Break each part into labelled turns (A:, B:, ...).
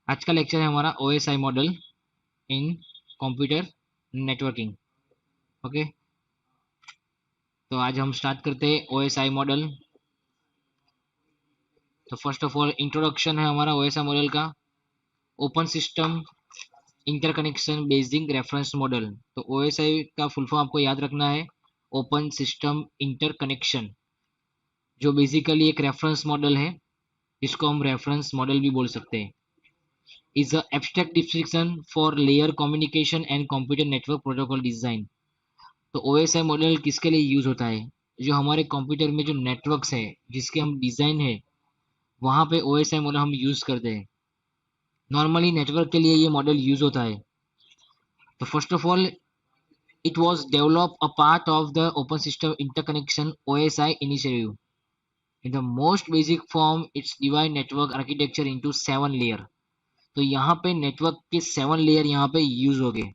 A: आज का लेक्चर है हमारा OSI मॉडल इन कंप्यूटर नेटवर्किंग। ओके, तो आज हम स्टार्ट करते हैं OSI मॉडल। तो फर्स्ट ऑफ ऑल इंट्रोडक्शन है हमारा OSI मॉडल का। Open system interconnection basic reference model. तो OSI का फुल फॉर्म आपको याद रखना है, ओपन सिस्टम इंटरकनेक्शन, जो बेसिकली एक रेफरेंस मॉडल है, जिसको हम रेफरेंस मॉडल भी बोल सकते हैं। Is a abstract description for layer communication and computer network protocol design. तो OSI मॉडल किसके लिए यूज होता है? जो हमारे कंप्यूटर में जो नेटवर्क्स है, जिसके हम डिजाइन है, वहां पे OSI मॉडल हम यूज करते हैं। नॉर्मली नेटवर्क के लिए ये मॉडल यूज होता है। तो first of all it was develop a part of the open system interconnection OSI initiative. In the most basic form it's divide network architecture into 7 layer. तो यहाँ पे नेटवर्क के 7 लेयर यहाँ पे यूज हो गए,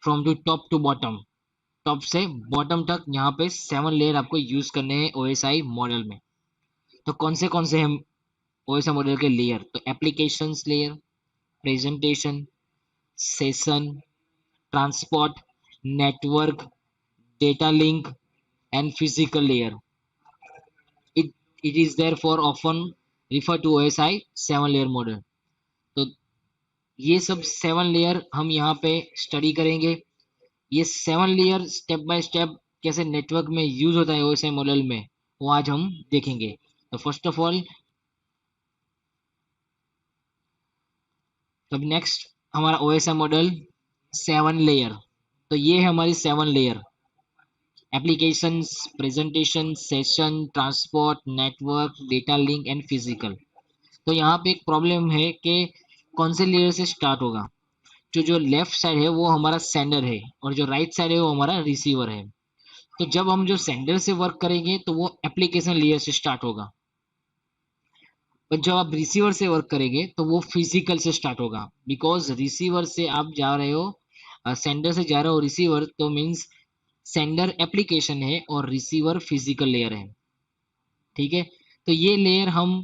A: from to top to bottom. Top से bottom तक यहाँ पे 7 लेयर आपको यूज करने हैं OSI मॉडल में। तो कौन से हम OSI मॉडल के लेयर? तो applications layer, presentation, session, transport, network, data link and physical layer. It is there for often refer to OSI 7 layer model. तो ये सब 7 लेयर हम यहाँ पे स्टडी करेंगे। ये 7 लेयर स्टेप बाय स्टेप कैसे नेटवर्क में यूज होता है OSI मॉडल में, वो आज हम देखेंगे। तो फर्स्ट ऑफ ऑल, तब नेक्स्ट हमारा OSI मॉडल 7 लेयर। तो ये है हमारी 7 layer: applications, presentation, session, transport, network, data link and physical. तो यहाँ पे एक प्रॉब्लम है कि कौन से लेयर से स्टार्ट होगा। जो लेफ्ट साइड है वो हमारा सेंडर है, और जो राइट साइड है वो हमारा रिसीवर है। तो जब हम जो सेंडर से वर्क करेंगे तो वो एप्लीकेशन लेयर से स्टार्ट होगा, पर जब आप रिसीवर से वर्क करेंगे तो वो फिजिकल से स्टार्ट होगा। बिकॉज रिसीवर से आप जा रहे हो, सेंडर से जा रहे हो रिसीवर, तो मीन्स सेंडर एप्लीकेशन है और रिसीवर फिजिकल लेयर है। ठीक है, तो ये लेयर हम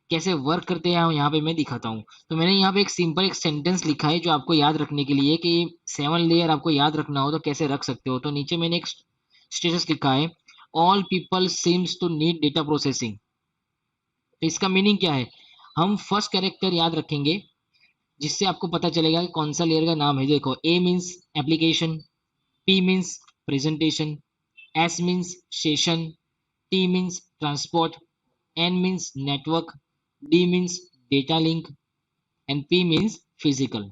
A: कैसे वर्क करते हैं यहाँ पे मैं दिखाता हूँ। तो मैंने यहाँ पे एक सिंपल एक सेंटेंस लिखा है जो आपको याद रखने के लिए, कि 7 लेयर आपको याद रखना हो तो कैसे रख सकते हो। तो नीचे मैंने एक स्टेटस लिखा है, all people seems to need data processing. तो इसका मीनिंग क्या है? हम फर्स्ट कैरेक्टर याद रखेंगे, जिससे आपको पता चलेगा कि कौन सा लेयर का नाम है। देखो, A means application, P means presentation, S means session, T means transport, N means network, D means data link and P means physical.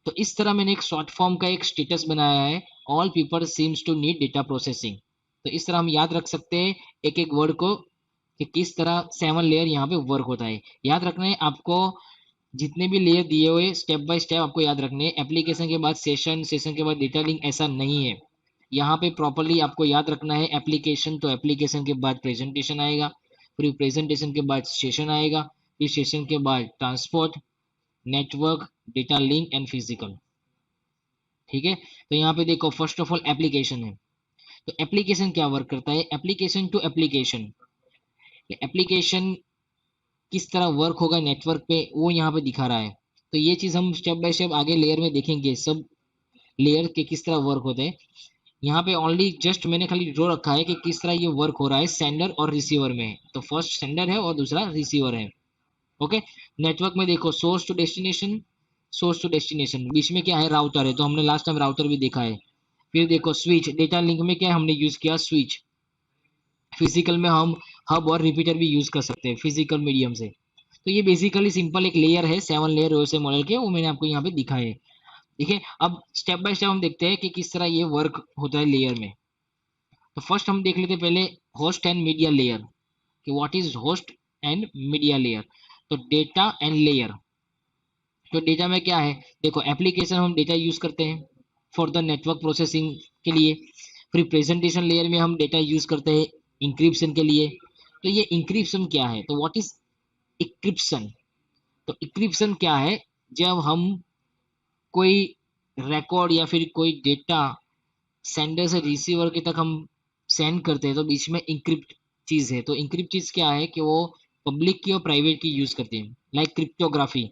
A: तो इस तरह मैंने एक शॉर्ट फॉर्म का एक स्टेटस बनाया है, all people seems to need data processing. तो इस तरह हम याद रख सकते हैं एक एक वर्ड को, कि किस तरह 7 लेयर यहाँ पे वर्क होता है। याद रखना है आपको, जितने भी लेयर दिए हुए स्टेप बाय स्टेप आपको याद रखने हैं। एप्लीकेशन के बाद सेशन, सेशन के बाद डेटा लिंक, ऐसा नहीं है। यहाँ पे प्रॉपरली आपको याद रखना है, एप्लीकेशन तो एप्लीकेशन के बाद प्रेजेंटेशन आएगा, फिर प्रेजेंटेशन के बाद सेशन आएगा, फिर सेशन के बाद transport, network, data link and physical. ठीक है, तो यहाँ पे देखो, फर्स्ट ऑफ ऑल एप्लीकेशन है। तो एप्लीकेशन क्या वर्क करता है? एप्लीकेशन टू एप्लीकेशन, एप्लीकेशन किस तरह वर्क होगा नेटवर्क पे, वो यहाँ पे दिखा रहा है। तो ये चीज हम स्टेप बाय स्टेप आगे लेयर में देखेंगे, सब लेयर के किस तरह वर्क होते हैं। यहाँ पे ओनली जस्ट मैंने खाली ड्रॉ रखा है कि किस तरह ये वर्क हो रहा है सेंडर और रिसीवर में। तो फर्स्ट सेंडर है और दूसरा रिसीवर है। ओके, नेटवर्क में देखो, source to destination, source to destination, बीच में क्या है? राउटर है, तो हमने लास्ट टाइम राउटर भी देखा है। फिर देखो स्विच, डेटा लिंक में क्या हमने यूज किया? स्विच। फिजिकल में हम हब और रिपीटर भी यूज कर सकते हैं फिजिकल मीडियम से। तो ये बेसिकली सिंपल एक लेयर है, 7 लेयर OSI मॉडल के, वो मैंने आपको यहाँ पे दिखाए है। ठीक है, अब स्टेप बाय स्टेप हम देखते हैं कि किस तरह ये वर्क होता है लेयर में। तो फर्स्ट हम देख लेते हैं पहले होस्ट एंड मीडिया लेयर, कि what is host and media layer. तो डेटा एंड लेयर, तो डेटा में क्या है? देखो, एप्लीकेशन हम डेटा यूज करते हैं फॉर द नेटवर्क प्रोसेसिंग के लिए। फिर प्रेजेंटेशन लेयर में हम डेटा यूज करते हैं इंक्रिप्शन के लिए। तो ये इंक्रिप्शन क्या है? तो व्हाट इज इंक्रिप्शन? तो इंक्रिप्शन क्या है? जब हम कोई रिकॉर्ड या फिर कोई डेटा सेंडर से रिसीवर के तक हम सेंड करते हैं, तो बीच में इंक्रिप्ट चीज है। तो इंक्रिप्ट चीज क्या है? कि वो पब्लिक की और प्राइवेट की यूज करते हैं। लाइक क्रिप्टोग्राफी,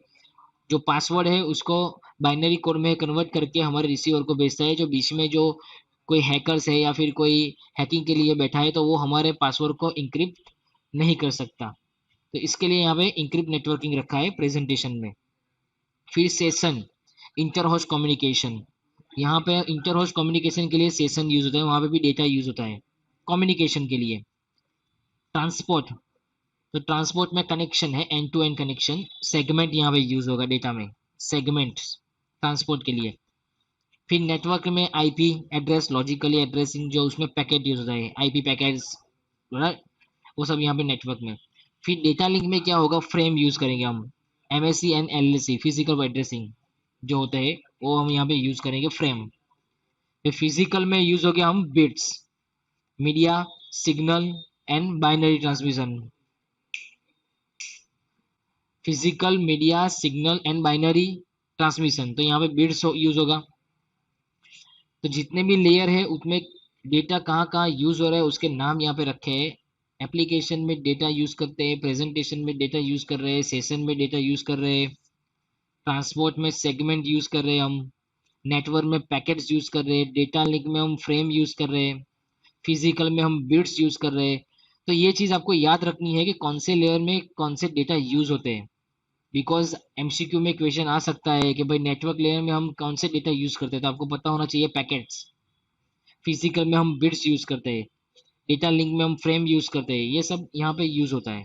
A: जो पासवर्ड है उसको बाइनरी कोड में कन्वर्ट करके हमारे रिसीवर को भेजता है, जो बीच में जो कोई हैकर्स है या फिर कोई हैकिंग के लिए बैठा है तो वो हमारे पासवर्ड को इंक्रिप्ट नहीं कर सकता। तो इसके लिए यहाँ पे इंक्रिप्ट नेटवर्किंग रखा है प्रेजेंटेशन में। फिर सेशन, इंटर होस्ट कम्युनिकेशन, यहाँ पे इंटर होस्ट कम्युनिकेशन के लिए सेशन यूज होता है, वहाँ पे भी डेटा यूज होता है कम्युनिकेशन के लिए। ट्रांसपोर्ट, तो ट्रांसपोर्ट में कनेक्शन है, end to end connection. Segment यहाँ पे यूज होगा डेटा में, सेगमेंट ट्रांसपोर्ट के लिए। फिर नेटवर्क में आईपी एड्रेस, लॉजिकली एड्रेसिंग, जो उसमें पैकेट यूज होता है, आईपी पैकेट्स, वो सब यहाँ पे नेटवर्क में। फिर डेटा लिंक में क्या होगा, फ्रेम यूज करेंगे हम, MSc and LSC, physical addressing जो होता है वो हम यहाँ पे यूज करेंगे फ्रेम। फिर फिजिकल में यूज हो गया हम bits, media, signal and binary transmission. Physical, media, signal and binary transmission, तो यहाँ पे बिट्स यूज होगा। तो जितने भी लेयर है उसमें डेटा कहाँ कहाँ यूज हो रहा है उसके नाम यहाँ पे रखे हैं। एप्लीकेशन में डेटा यूज करते हैं, प्रेजेंटेशन में डेटा यूज कर रहे हैं, सेशन में डेटा यूज कर रहे हैं, ट्रांसपोर्ट में सेगमेंट यूज कर रहे हैं हम, नेटवर्क में पैकेट्स यूज कर रहे हैं, डेटा लिंक में हम फ्रेम यूज कर रहे हैं, फिजिकल में हम बिट्स यूज कर रहे हैं। तो ये चीज आपको याद रखनी है कि कौन से लेयर में कौन से डेटा यूज होते हैं। बिकॉज एमसीक्यू में क्वेश्चन आ सकता है कि भाई नेटवर्क लेयर में हम कौन से डेटा यूज करते हैं, तो आपको पता होना चाहिए पैकेट्स। फिजिकल में हम बिट्स यूज करते हैं, डेटा लिंक में हम फ्रेम यूज करते हैं, ये सब यहाँ पे यूज होता है।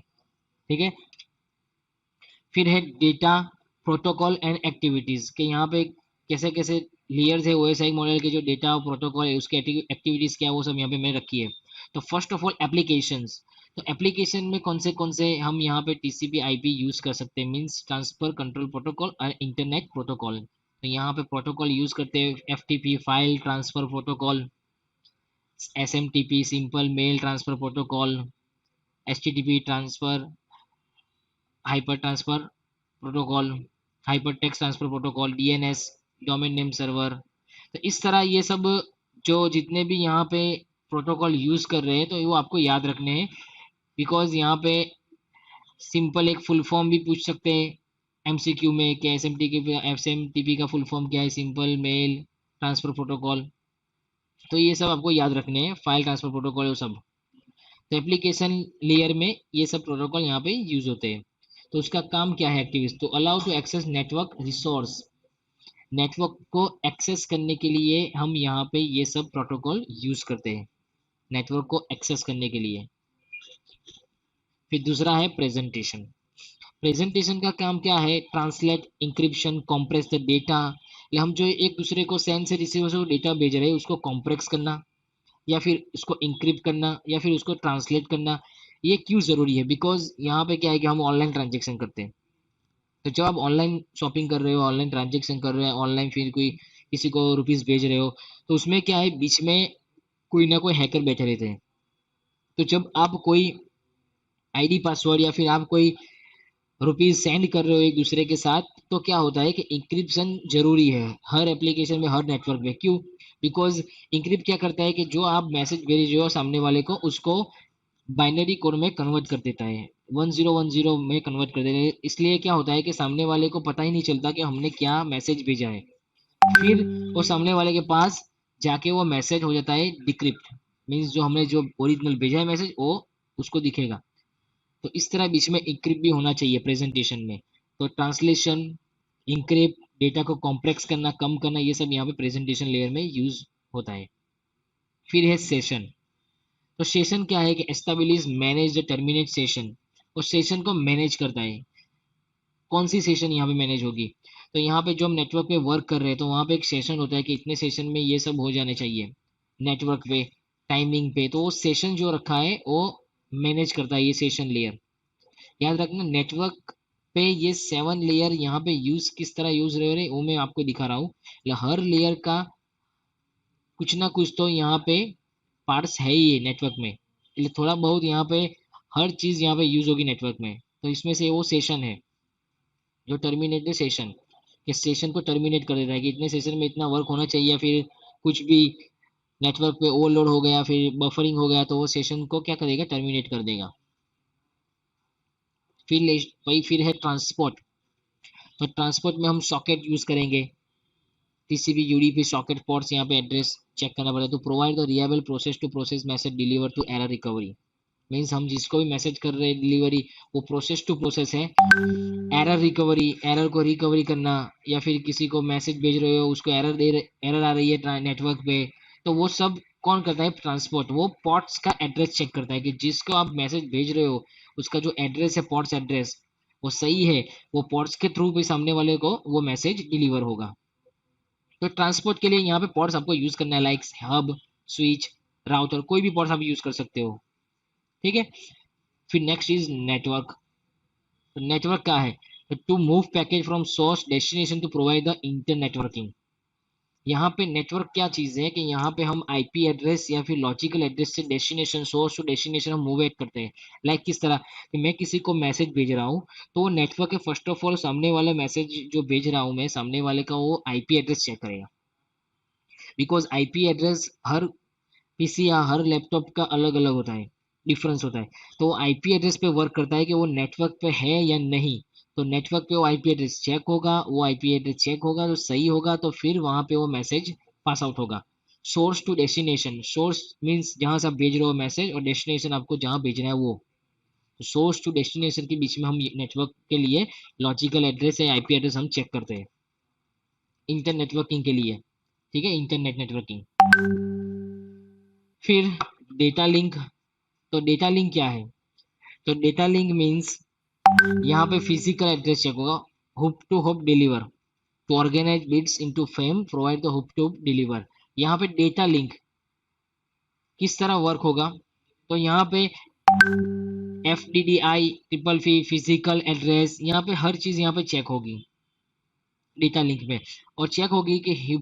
A: ठीक है। फिर है डेटा प्रोटोकॉल एंड एक्टिविटीज के, यहाँ पे कैसे कैसे लेयर्स है ओएसआई मॉडल के, जो डेटा और प्रोटोकॉल है उसके एक्टिविटीज क्या है वो सब यहाँ पे मैंने रखी है। तो फर्स्ट ऑफ ऑल एप्लीकेशंस, तो एप्लीकेशन में कौन से हम यहाँ पे टीसीपी आईपी यूज कर सकते हैं, मींस ट्रांसफर कंट्रोल प्रोटोकॉल और इंटरनेट प्रोटोकॉल। तो यहाँ पे प्रोटोकॉल यूज करते हैं FTP, file transfer protocol, SMTP, simple mail transfer protocol, HTTP transfer, hyper transfer protocol, hyper text transfer protocol, DNS, domain name server. तो इस तरह ये सब जो जितने भी यहाँ पे प्रोटोकॉल यूज कर रहे हैं तो वो आपको याद रखने हैं। बिकॉज यहाँ पे सिंपल एक फुल फॉर्म भी पूछ सकते हैं एमसीक्यू में कि एसएमटीपी का फुल फॉर्म क्या है, सिंपल मेल ट्रांसफर प्रोटोकॉल। तो ये सब आपको याद रखने हैं, फाइल ट्रांसफर प्रोटोकॉल वो सब। तो एप्लीकेशन लेयर में ये सब प्रोटोकॉल यहाँ पे यूज होते हैं। तो उसका काम क्या है, एक्टिविस्ट, तो allow to access network resource, network को एक्सेस करने के लिए हम यहाँ पे ये सब प्रोटोकॉल यूज करते हैं, नेटवर्क को एक्सेस करने के लिए। फिर दूसरा है प्रेजेंटेशन। प्रेजेंटेशन का काम क्या है, translate, encryption, compress the data, हम जो एक दूसरे को सेंड से रिसीवर से डेटा भेज रहे हैं उसको कॉम्प्रेस करना, या फिर उसको इंक्रिप्ट करना, या फिर उसको ट्रांसलेट करना। ये क्यों ज़रूरी है, बिकॉज यहाँ पे क्या है कि हम ऑनलाइन ट्रांजेक्शन करते हैं। तो जब आप ऑनलाइन शॉपिंग कर रहे हो, ऑनलाइन ट्रांजेक्शन कर रहे हो, ऑनलाइन फिर कोई किसी को रुपीज़ भेज रहे हो, तो उसमें क्या है बीच में कोई ना कोई हैकर बैठे रहते हैं। तो जब आप कोई आईडी पासवर्ड या फिर आप कोई रुपीज़ सेंड कर रहे हो एक दूसरे के साथ, तो क्या होता है कि इंक्रिप्शन जरूरी है हर एप्लीकेशन में, हर नेटवर्क में। क्यों, बिकॉज इंक्रिप्ट क्या करता है कि जो आप मैसेज भेज रहे हो सामने वाले को उसको बाइनरी कोड में कन्वर्ट कर देता है, 1010 में कन्वर्ट कर देता है। इसलिए क्या होता है कि सामने वाले को पता ही नहीं चलता कि हमने क्या मैसेज भेजा है। फिर वो सामने वाले के पास जाके वो मैसेज हो जाता है डिक्रिप्ट, मीन्स जो हमने जो ओरिजिनल भेजा है मैसेज वो उसको दिखेगा। तो इस तरह बीच में इंक्रिप्ट भी होना चाहिए प्रेजेंटेशन में। तो ट्रांसलेशन, इंक्रिप्ट, डेटा को कॉम्प्लेक्स करना, कम करना, ये सब यहाँ पे प्रेजेंटेशन लेयर में यूज होता है। फिर है सेशन। तो सेशन क्या है कि establish, manage the, terminate session, और सेशन को मैनेज करता है। कौन सी सेशन यहाँ पे मैनेज होगी, तो यहाँ पे जो हम नेटवर्क पे वर्क कर रहे हैं तो वहाँ पे एक सेशन होता है कि इतने सेशन में ये सब हो जाने चाहिए नेटवर्क पे, टाइमिंग पे। तो वो सेशन जो रखा है वो मैनेज करता है ये सेशन लेयर। याद रखना नेटवर्क पे ये 7 लेयर यहाँ पे यूज किस तरह यूज रहे हो रहे वो मैं आपको दिखा रहा हूँ। हर लेयर का कुछ ना कुछ तो यहाँ पे पार्ट्स है ही है नेटवर्क में, इसलिए थोड़ा बहुत यहाँ पे हर चीज यहाँ पे यूज होगी नेटवर्क में। तो इसमें से वो सेशन है जो टर्मिनेट सेशन, इस सेशन को टर्मिनेट कर देता है कि इतने सेशन में इतना वर्क होना चाहिए, या फिर कुछ भी नेटवर्क पे ओवरलोड हो गया, फिर बफरिंग हो गया, तो वो सेशन को क्या करेगा, टर्मिनेट कर देगा। फिर है ट्रांसपोर्ट। तो ट्रांसपोर्ट में हम सॉकेट यूज करेंगे, टीसीपी यूडीपी सॉकेट पोर्ट्स, यहाँ पे एड्रेस चेक करना पड़ेगा। तो provide the reliable process to process message deliver to error recovery. Means हम जिसको भी मैसेज कर रहे हैं डिलीवरी, वो प्रोसेस टू प्रोसेस है। एरर रिकवरी, एरर को रिकवरी करना, या फिर किसी को मैसेज भेज रहे हो उसको एरर आ रही है नेटवर्क पे, तो वो सब कौन करता है? ट्रांसपोर्ट। वो पोर्ट्स का एड्रेस चेक करता है कि जिसको आप मैसेज भेज रहे हो उसका जो एड्रेस है, पोर्ट्स एड्रेस, वो सही है, वो पोर्ट्स के थ्रू भी सामने वाले को वो मैसेज डिलीवर होगा। तो ट्रांसपोर्ट के लिए यहाँ पे पोर्ट्स आपको यूज करना है, लाइक हब, स्विच, राउटर, कोई भी पोर्ट्स आप यूज कर सकते हो। ठीक है। फिर नेक्स्ट इज नेटवर्क। तो नेटवर्क क्या है? To move package from source destination to provide the inter networking. यहाँ पे नेटवर्क क्या चीज है कि यहाँ पे हम आईपी एड्रेस या फिर लॉजिकल एड्रेस से डेस्टिनेशन, सोर्स टू डेस्टिनेशन हम मूव करते हैं। लाइक किस तरह कि मैं किसी को मैसेज भेज रहा हूँ, तो वो नेटवर्क है, फर्स्ट ऑफ ऑल सामने वाला मैसेज जो भेज रहा हूँ मैं, सामने वाले का वो आईपी एड्रेस चेक करेगा। Because IP address her PC या हर लैपटॉप का अलग अलग होता है, डिफरेंस होता है। तो आईपी एड्रेस पे वर्क करता है कि वो नेटवर्क पे है या नहीं। तो नेटवर्क पे वो आईपी एड्रेस चेक होगा, वो आईपी एड्रेस चेक होगा तो सही होगा, तो फिर वहां पे वो मैसेज पास आउट होगा। Source to destination, source means जहां से आप भेज रहे हो मैसेज, और डेस्टिनेशन आपको जहां भेजना है वो। तो सोर्स टू डेस्टिनेशन के बीच में हम नेटवर्क के लिए लॉजिकल एड्रेस या आईपी एड्रेस हम चेक करते हैं इंटर नेटवर्किंग के लिए। ठीक है, इंटरनेट नेटवर्किंग। फिर डेटा लिंक। तो डेटा लिंक क्या है? तो डेटा लिंक मीन्स यहाँ पे फिजिकल एड्रेस चेक होगा, hop to hop deliver, to organise bits into frame provide the hop to deliver. यहाँ पे डेटा लिंक किस तरह वर्क होगा? तो यहाँ पे F D D I, triple fee, physical address, यहाँ पे हर चीज यहाँ पे चेक होगी डेटा लिंक में, और चेक होगी कि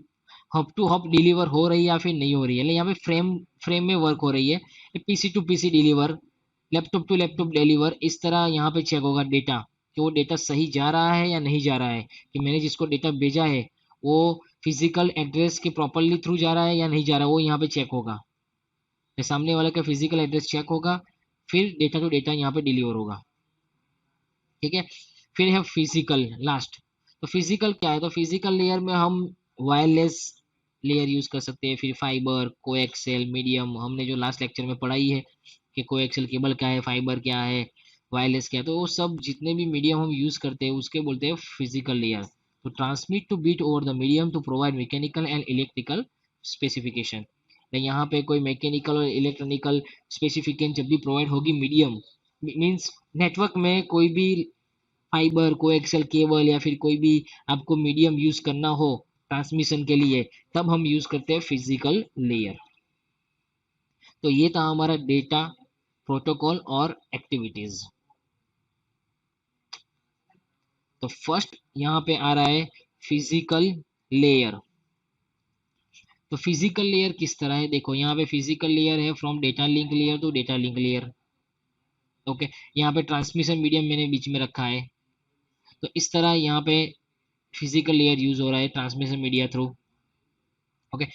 A: हब टू हब डिलीवर हो रही है या फिर नहीं हो रही है। यहाँ पे फ्रेम फ्रेम में वर्क हो रही है, PC to PC deliver, laptop to laptop deliver, इस तरह यहाँ पे चेक होगा डेटा, कि वो डेटा सही जा रहा है या नहीं जा रहा है, कि मैंने जिसको डेटा भेजा है वो फिजिकल एड्रेस के प्रॉपरली थ्रू जा रहा है या नहीं जा रहा है, वो यहाँ पे चेक होगा। सामने वाले का फिजिकल एड्रेस चेक होगा, फिर डेटा टू डेटा यहाँ पे डिलीवर होगा। ठीक है। फिर है फिजिकल लास्ट। तो फिजिकल क्या है? तो फिजिकल लेयर में हम वायरलेस लेयर यूज कर सकते हैं, फिर फाइबर, कोएक्सेल, मीडियम, हमने जो लास्ट लेक्चर में पढ़ाई है कि कोएक्सेल केबल क्या है, फाइबर क्या है, वायरलेस क्या है, तो वो सब जितने भी मीडियम हम यूज करते हैं उसके बोलते हैं फिजिकल लेयर। तो transmit to bit over the medium to provide mechanical and electrical specification. यहाँ पे कोई मैकेनिकल और इलेक्ट्रॉनिकल स्पेसिफिकेशन जब भी प्रोवाइड होगी मीडियम, मीन्स नेटवर्क में कोई भी फाइबर, कोएक्सल केबल, या फिर कोई भी आपको मीडियम यूज करना हो ट्रांसमिशन के लिए, तब हम यूज करते हैं फिजिकल लेयर। तो ये था हमारा डेटा, प्रोटोकॉल और एक्टिविटीज। तो फर्स्ट यहाँ पे आ रहा है फिजिकल लेयर। तो फिजिकल लेयर किस तरह है? देखो यहाँ पे फिजिकल लेयर है from data link layer to data link layer. Okay, यहाँ पे ट्रांसमिशन मीडियम मैंने बीच में रखा है। तो इस तरह यहाँ पे फिजिकल लेयर यूज हो रहा है ट्रांसमिशन मीडिया थ्रू। ओके,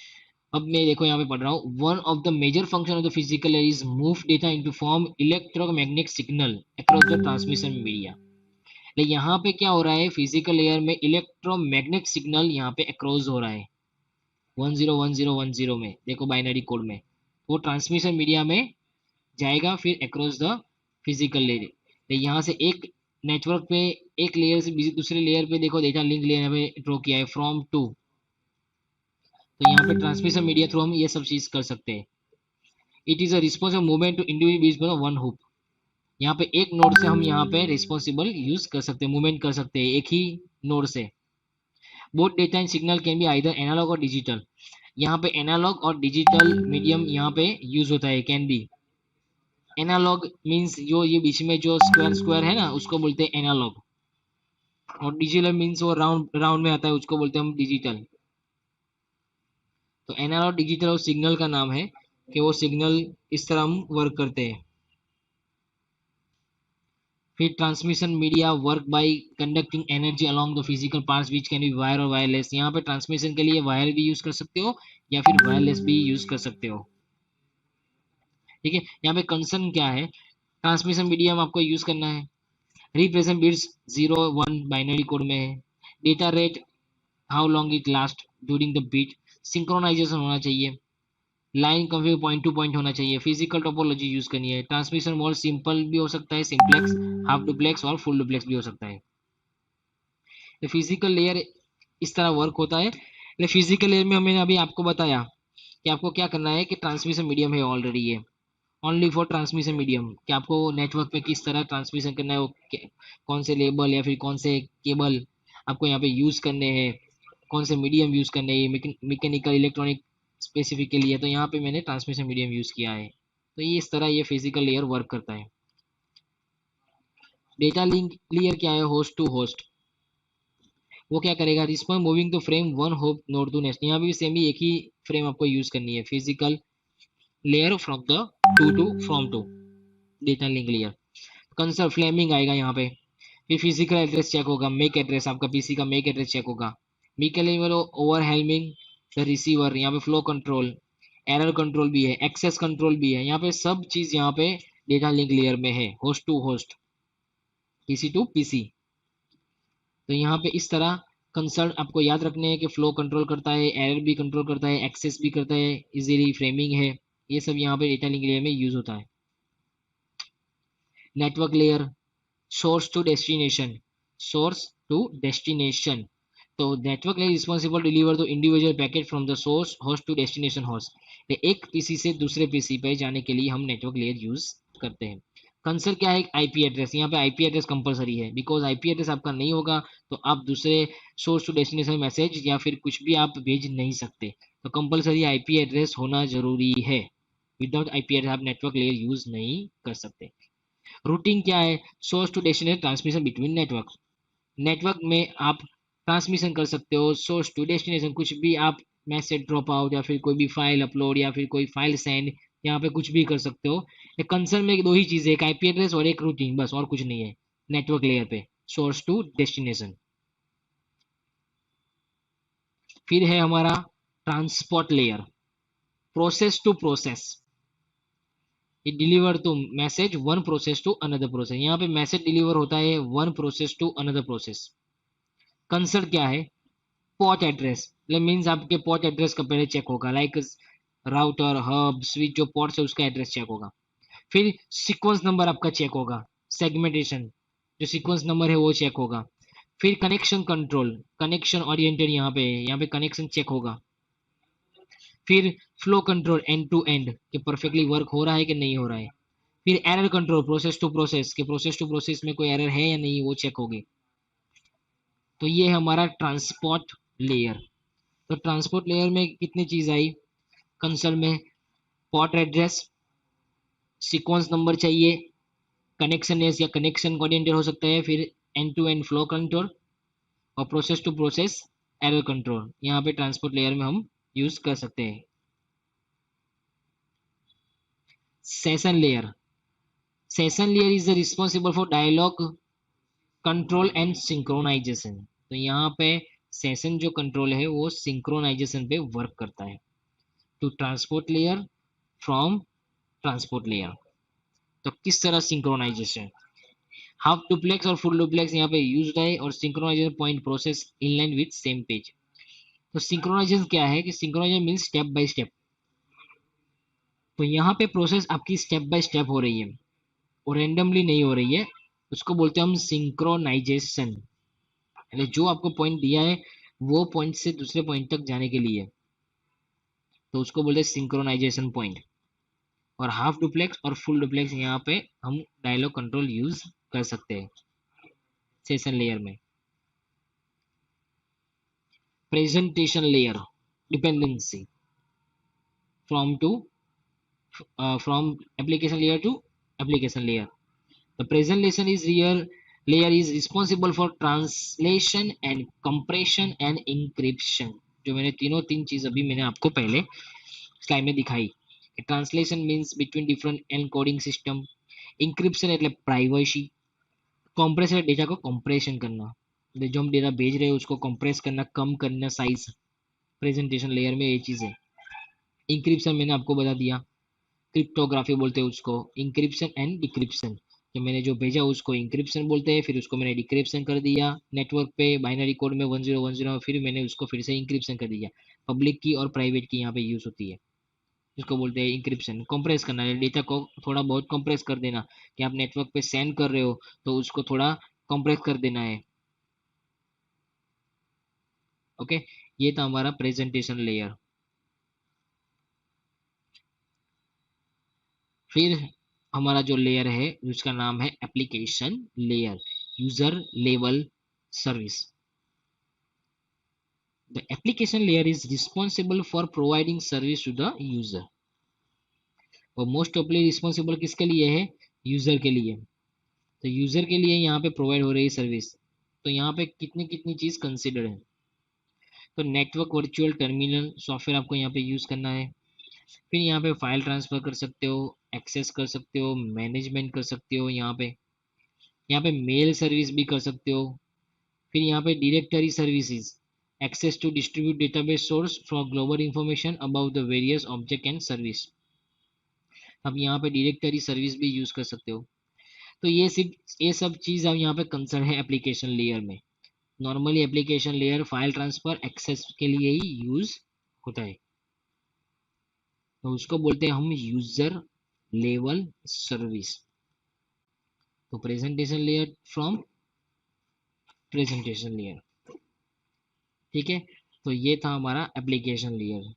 A: अब मैं देखो यहाँ पे पढ़ रहा हूँ, one of the major function of the physical layer is move data into form electromagnetic signal across the transmission media. लेकिन यहाँ पे क्या हो रहा है? फिजिकल लेयर में इलेक्ट्रोमैग्नेटिक सिग्नल यहाँ पे अक्रॉस हो रहा है 101010 में, देखो बाइनरी कोड में, वो ट्रांसमिशन मीडिया में जाएगा, फिर अक्रॉस द फिजिकल लेयर। तो यहाँ से एक नेटवर्क पे, एक लेयर से दूसरे लेयर पे, देखो डेटा लिंक लेयर यहाँ पे ड्रॉ किया है फ्रॉम टू। तो यहाँ पे ट्रांसमिशन मीडिया थ्रू हम ये सब चीज कर सकते हैं। It is a responsible movement to individual one hop. यहाँ पे एक नोड से हम यहाँ पे रिस्पॉन्सिबल यूज कर सकते हैं, मूवमेंट कर सकते हैं एक ही नोड से। Both data and signal can be either analogue और डिजिटल। यहाँ पे एनालॉग और डिजिटल मीडियम यहाँ पे यूज होता है, कैन बी। एनालॉग मीन्स जो ये बीच में जो स्क्वायर स्क्वायर है ना, उसको बोलते हैं एनालॉग, और डिजिटल मीन्स वो राउंड राउंड में आता है, उसको बोलते हैं हम डिजिटल। तो एनालॉग डिजिटल और सिग्नल का नाम है कि वो सिग्नल इस तरह हम वर्क करते हैं। फिर transmission media work by conducting energy along the physical parts which can be wire और वायरलेस। यहाँ पे ट्रांसमिशन के लिए वायर भी यूज कर सकते हो या फिर वायरलेस भी यूज कर सकते हो। ठीक है, यहाँ पे कंसर्न क्या है? ट्रांसमिशन मीडियम आपको यूज करना है, रिप्रेजेंट बिट्स 0 1 बाइनरी कोड में है। Data rate how long it last during the bit, synchronisation होना चाहिए, line config point to point होना चाहिए, फिजिकल टोपोलॉजी यूज करनी है, ट्रांसमिशन मोड सिंपल भी हो सकता है, सिंप्लेक्स, हाफ डुप्लेक्स और फुल डुप्लेक्स भी हो सकता है। तो फिजिकल लेयर इस तरह वर्क होता है। फिजिकल लेयर में मैंने अभी आपको बताया कि आपको क्या करना है कि ट्रांसमिशन मीडियम है ऑलरेडी ये, ओनली फॉर ट्रांसमिशन मीडियम, कि आपको नेटवर्क पे किस तरह ट्रांसमिशन करना है, वो कौन से लेबल या फिर कौन से केबल आपको यहाँ पे यूज करने हैं, कौन से मीडियम यूज करने हैं, मैकेनिकल इलेक्ट्रॉनिक स्पेसिफिक के लिए, तो यहाँ पे मैंने ट्रांसमिशन मीडियम यूज किया है। तो ये इस तरह ये फिजिकल लेयर वर्क करता है। डेटा लिंक लेयर क्या है, होस्ट टू होस्ट, वो क्या करेगा, response moving to frame one hop node to next, यहाँ भी सेम ही एक ही फ्रेम आपको यूज करनी है, physical layer from the to from to, data link layer. Concern framing आएगा यहाँ पे, फिर फिजिकल एड्रेस चेक होगा, मेक एड्रेस, आपका पीसी का मेक एड्रेस चेक होगा, मीके लेवल ओवरहेलमिंग द रिसीवर, यहाँ पे फ्लो कंट्रोल, एरर कंट्रोल भी है, एक्सेस कंट्रोल भी है, यहाँ पे सब चीज यहाँ पे डेटा लिंक लेयर में है, host to host, PC to PC. तो यहाँ पे इस तरह कंसर्न आपको याद रखने हैं कि फ्लो कंट्रोल करता है, एरर भी कंट्रोल करता है, एक्सेस भी करता है, इजीली फ्रेमिंग है, ये सब यहाँ पे डेटा लिंक लेयर में यूज होता है। Network layer, source to destination, source to destination, तो network layer responsible deliver the individual packet from the source host to destination host, एक पीसी से दूसरे पीसी पे जाने के लिए हम नेटवर्क लेयर यूज करते हैं। कंसर्न क्या है, आईपी एड्रेस, यहाँ पे आईपी एड्रेस कंपलसरी है, बिकॉज आईपी एड्रेस आपका नहीं होगा तो आप दूसरे सोर्स टू डेस्टिनेशन मैसेज या फिर कुछ भी आप भेज नहीं सकते, तो कंपलसरी आईपी एड्रेस होना जरूरी है, विदाउट आईपी एड्रेस आप नेटवर्क लेयर यूज नहीं कर सकते। रूटिंग क्या है, source to destination transmission between network, network में आप ट्रांसमिशन कर सकते हो, सोर्स टू डेस्टिनेशन कुछ भी आप मैसेज ड्रॉप आउट या फिर कोई भी फाइल अपलोड या फिर कोई फाइल सेंड, यहाँ पे कुछ भी कर सकते हो। कंसर्न में दो ही चीजें, एक आईपी एड्रेस और एक रूटिंग, बस और कुछ नहीं है नेटवर्क लेयर पे, सोर्स टू डेस्टिनेशन। फिर है हमारा transport layer, process to process, it deliver to message one process to another process, यहाँ पे मैसेज डिलीवर होता है one process to another process. Concern क्या है, पोर्ट एड्रेस, मीन्स आपके पोर्ट एड्रेस का पहले चेक होगा, लाइक राउटर हब स्विच जो पोर्ट है उसका एड्रेस चेक होगा। फिर सीक्वेंस नंबर आपका चेक होगा, सेगमेंटेशन जो सीक्वेंस नंबर है वो चेक होगा। फिर कनेक्शन कंट्रोल, कनेक्शन ओरिएंटेड यहाँ पे कनेक्शन चेक होगा। फिर flow control end to end कि परफेक्टली वर्क हो रहा है कि नहीं हो रहा है। फिर error control, process to process कि प्रोसेस टू प्रोसेस में कोई एरर है या नहीं वो चेक होगी। तो ये है हमारा ट्रांसपोर्ट लेयर। तो ट्रांसपोर्ट लेयर में कितनी चीज आई, कंसोल में पोर्ट एड्रेस, सीक्वेंस नंबर चाहिए, कनेक्शन एस या कनेक्शन कोऑर्डिनेटर हो सकता है, फिर end to end flow control और process to process error control, यहाँ पे ट्रांसपोर्ट लेयर में हम यूज कर सकते हैं। Session layer, session layer is responsible for dialogue control and synchronization, तो यहाँ पे सेशन जो कंट्रोल है वो सिंक्रोनाइजेशन पे वर्क करता है, to transport layer from transport layer. तो किस तरह सिंक्रोनाइजेशन, हाफ डुप्लेक्स और फुल डुप्लेक्स यहाँ पे यूज है, और synchronization point process in line with same page. तो सिंक्रोनाइजेशन क्या है कि synchronization means step by step, तो यहाँ पे प्रोसेस आपकी स्टेप बाय स्टेप हो रही है और रेंडमली नहीं हो रही है, उसको बोलते हैं हम सिंक्रोनाइजेशन, यानी जो आपको पॉइंट दिया है वो पॉइंट से दूसरे पॉइंट तक जाने के लिए, तो उसको बोलते हैं सिंक्रोनाइजेशन पॉइंट। और हाफ डुप्लेक्स और फुल डुप्लेक्स यहाँ पे हम डायलॉग कंट्रोल यूज कर सकते हैं सेशन लेयर में। Presentation layer, dependency from to from application layer to application layer, the presentation is real layer is responsible for translation and compression and encryption, जो मैंने तीन चीज अभी मैंने आपको पहले स्लाइड में दिखाई। Translation means between different encoding system, encryption એટલે प्राइवेसी, कॉम्प्रेशन डेटा को कॉम्प्रेशन करना, जो हम डेटा भेज रहे हैं उसको कॉम्प्रेस करना, कम करना साइज, प्रेजेंटेशन लेयर में ये चीज है। इंक्रिप्शन मैंने आपको बता दिया, क्रिप्टोग्राफी बोलते हैं उसको, इंक्रिप्शन एंड डिक्रिप्शन, तो मैंने जो भेजा उसको इंक्रिप्शन बोलते हैं, फिर उसको मैंने डिक्रिप्शन कर दिया नेटवर्क पे बाइनरी कोड में 1010, फिर मैंने उसको फिर से इंक्रिप्शन कर दिया। पब्लिक की और प्राइवेट की यहाँ पे यूज होती है, इसको बोलते हैं इंक्रिप्शन। कंप्रेस करना है डेटा को, थोड़ा बहुत कंप्रेस कर देना, कि आप नेटवर्क पे सेंड कर रहे हो तो उसको थोड़ा कंप्रेस कर देना है। ओके, ये था हमारा प्रेजेंटेशन लेयर। फिर हमारा जो लेयर है उसका नाम है application layer, user level service. The application layer is responsible for providing service to the user. और मोस्ट ऑफली रिस्पॉन्सिबल किसके लिए है? यूजर के लिए। तो यूजर के लिए यहाँ पे प्रोवाइड हो रही है सर्विस। तो यहाँ पे कितनी कितनी चीज कंसिडर है। तो नेटवर्क वर्चुअल टर्मिनल सॉफ्टवेयर आपको यहाँ पे यूज करना है। फिर यहाँ पे फाइल ट्रांसफर कर सकते हो, एक्सेस कर सकते हो, मैनेजमेंट कर सकते हो, यहाँ पे मेल सर्विस भी कर सकते हो। फिर यहाँ पे directory services, access to distribute database source for global information about the various object and service. अब यहाँ पे डायरेक्टरी सर्विस भी यूज कर सकते हो। तो ये सब चीज अब यहाँ पे कंसर्न है एप्लीकेशन लेयर में। Normally application layer file transfer access के लिए ही यूज होता है, तो उसको बोलते हैं हम यूजर लेवल सर्विस। तो presentation layer from presentation layer, ठीक है। तो ये था हमारा एप्लीकेशन लेयर।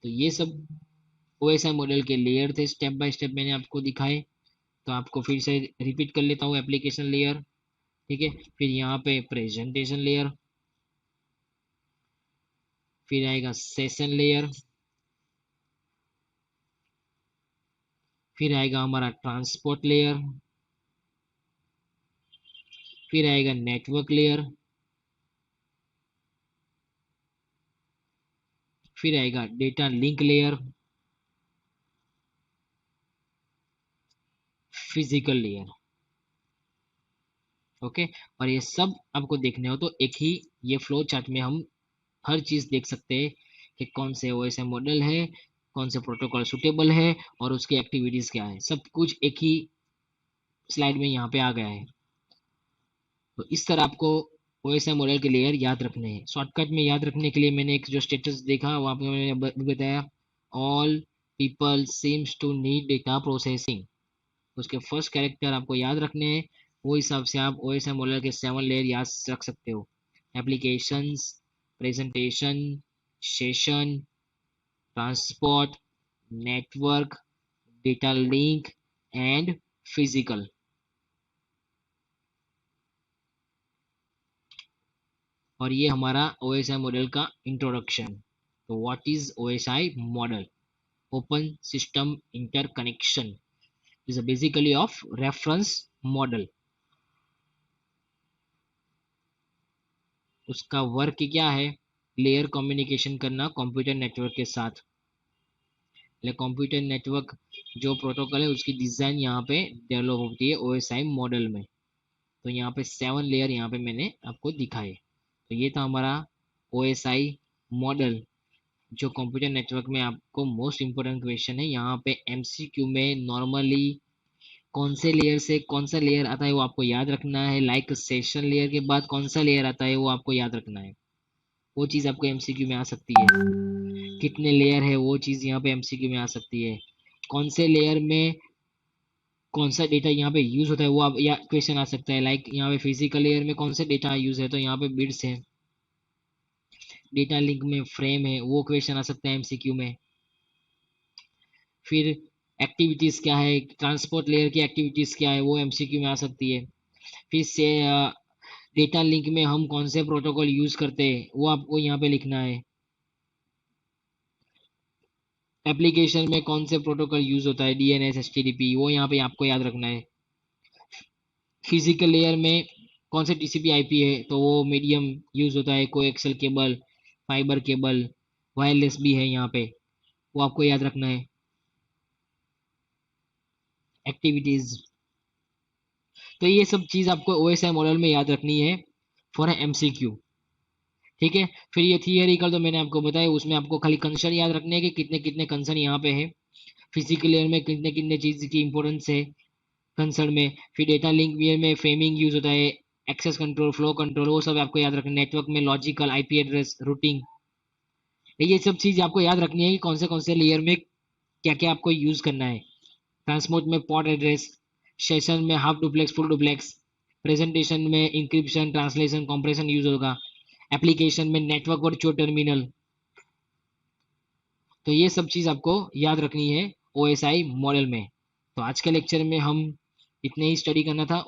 A: तो ये सब ओएसआई मॉडल के लेयर थे, स्टेप बाय स्टेप मैंने आपको दिखाए। तो आपको फिर से रिपीट कर लेता हूँ, एप्लीकेशन लेयर, ठीक है। फिर यहाँ पे प्रेजेंटेशन लेयर, फिर आएगा सेशन लेयर, फिर आएगा हमारा ट्रांसपोर्ट लेयर, फिर आएगा नेटवर्क लेयर, फिर आएगा data link layer, physical layer. Okay, और ये सब आपको देखने हो तो एक ही ये फ्लो चार्ट में हम हर चीज देख सकते हैं कि कौन से ओएसआई मॉडल है, कौन से प्रोटोकॉल सुटेबल है, और उसकी एक्टिविटीज क्या है, सब कुछ एक ही स्लाइड में यहाँ पे आ गया है। तो इस तरह आपको ओएसआई मॉडल के लेयर याद रखने हैं। शॉर्टकट में याद रखने के लिए मैंने एक जो स्टेटस देखा वहाँ पे मैंने बताया, all people seems to need data processing. उसके फर्स्ट कैरेक्टर आपको याद रखने हैं, वो हिसाब से आप ओएसआई मॉडल के 7 लेयर याद रख सकते हो। Applications, presentation, session, transport, network, data link and physical. और ये हमारा ओएसआई मॉडल का इंट्रोडक्शन। तो what is OSI model? Open system interconnection is basically of reference model। उसका वर्क क्या है? लेयर कम्युनिकेशन करना कंप्यूटर नेटवर्क के साथ। कंप्यूटर नेटवर्क जो प्रोटोकॉल है उसकी डिजाइन यहाँ पे डेवलप होती है ओएसआई मॉडल में। तो यहाँ पे 7 लेयर यहाँ पे मैंने आपको दिखाए। तो ये था हमारा ओएसआई मॉडल, जो कंप्यूटर नेटवर्क में आपको मोस्ट इंपोर्टेंट क्वेश्चन है। यहाँ पे एमसीक्यू में नॉर्मली कौन से लेयर से कौन सा लेयर आता है वो आपको याद रखना है। लाइक सेशन लेयर के बाद कौन सा लेयर आता है वो आपको याद रखना है। वो चीज़ आपको एमसीक्यू में आ सकती है। कितने लेयर है वो चीज़ यहाँ पे एमसीक्यू में आ सकती है। कौन से लेयर में कौन सा डेटा यहाँ पे यूज होता है वो आप या क्वेश्चन आ सकता है। लाइक यहाँ पे फिजिकल लेयर में कौन से डेटा यूज है, तो यहाँ पे बिट्स है। डेटा लिंक में फ्रेम है, वो क्वेश्चन आ सकता है एमसीक्यू में। फिर एक्टिविटीज क्या है, ट्रांसपोर्ट लेयर की एक्टिविटीज क्या है, वो एमसीक्यू में आ सकती है। फिर से डेटा लिंक में हम कौन से प्रोटोकॉल यूज करते हैं वो आपको यहाँ पे लिखना है। एप्लीकेशन में कौन से प्रोटोकॉल यूज होता है, डीएनएस, एचटीटीपी, वो यहाँ पे आपको याद रखना है। फिजिकल लेयर में कौन से टीसीपी आईपी है, तो वो मीडियम यूज होता है, coaxial cable, fibre cable, wireless भी है यहाँ पे, वो आपको याद रखना है। एक्टिविटीज, तो ये सब चीज आपको ओएसआई मॉडल में याद रखनी है फॉर एमसीक्यू, ठीक है। फिर ये थियरिकल तो मैंने आपको बताया, उसमें आपको खाली कंसर्न याद रखने हैं कि कितने कितने कंसर्न यहाँ पे है। फिजिकल लेयर में कितने कितने चीज की इंपॉर्टेंस है, कंसर्न में। फिर डेटा लिंक में फ्रेमिंग यूज होता है, एक्सेस कंट्रोल, फ्लो कंट्रोल, वो सब आपको याद रखना। नेटवर्क में लॉजिकल, आईपी एड्रेस, रूटिंग, ये सब चीज आपको याद रखनी है कि कौन से लेयर में क्या क्या आपको यूज करना है। ट्रांसपोर्ट में पोर्ट एड्रेस, सेशन में half duplex, full duplex, presentation में इंक्रिप्शन, ट्रांसलेशन, कंप्रेशन यूज होगा, एप्लीकेशन में नेटवर्क वर्चुअल टर्मिनल। तो ये सब चीज आपको याद रखनी है ओएसआई मॉडल में। तो आज के लेक्चर में हम इतने ही स्टडी करना था।